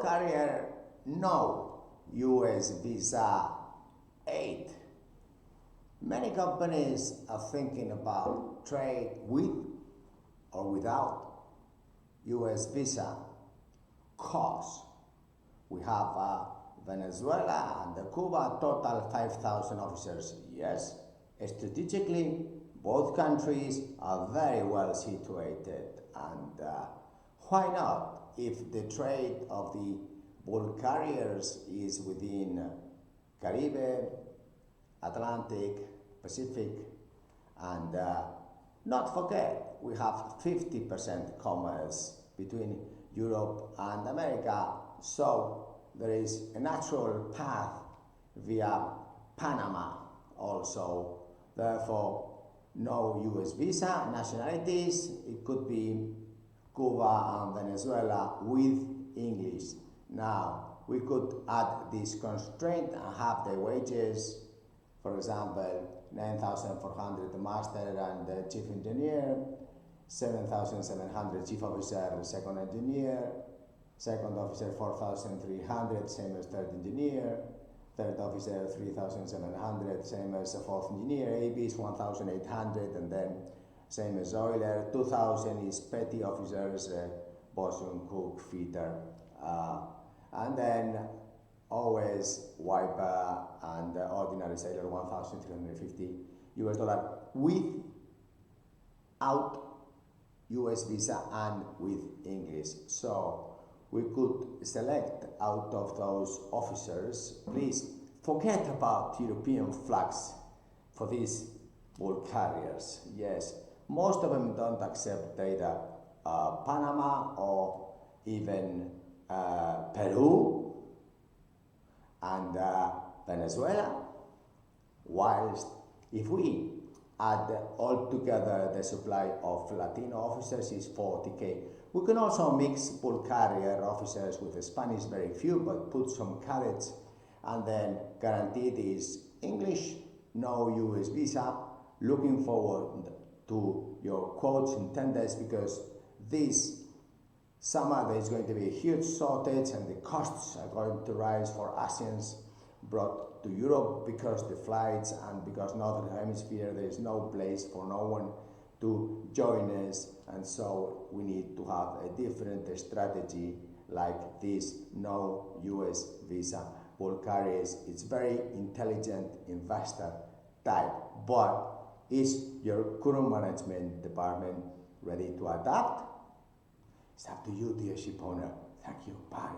bulk carrier, no US visa aid. Many companies are thinking about trade with or without US visa. Cause we have Venezuela and Cuba, total 5,000 officers. Yes, strategically, both countries are very well situated, and why not? If the trade of the bulk carriers is within Caribbean, Atlantic, Pacific, and not forget, we have 50% commerce between Europe and America, so there is a natural path via Panama also. Therefore, no US visa, nationalities, it could be Cuba and Venezuela with English. Now, we could add this constraint and have the wages, for example, 9,400 master and chief engineer, 7,700 chief officer, second engineer, second officer 4,300, same as third engineer, third officer 3,700, same as fourth engineer, AB is 1,800, and then same as oiler, 2,000 is petty officers, bosun, cook, fitter, and then always wiper and ordinary sailor, 1,350 US dollar without US visa and with English. So we could select out of those officers. Please forget about European flags for these bulk carriers. Yes, most of them don't accept either Panama or even Peru and Venezuela, whilst if we add altogether the supply of Latino officers is 40K. We can also mix bulk carrier officers with the Spanish, very few, but put some cadets and then guarantee this English, no US visa. Looking forward to your quotes and tenders, because this summer there is going to be a huge shortage and the costs are going to rise for Asians brought to Europe because the flights and because Northern Hemisphere there is no place for no one to join us, and so we need to have a different strategy like this no US visa bulk carriers. It's very intelligent investor type, but is your current management department ready to adapt? It's up to you, dear ship owner. Thank you. Bye.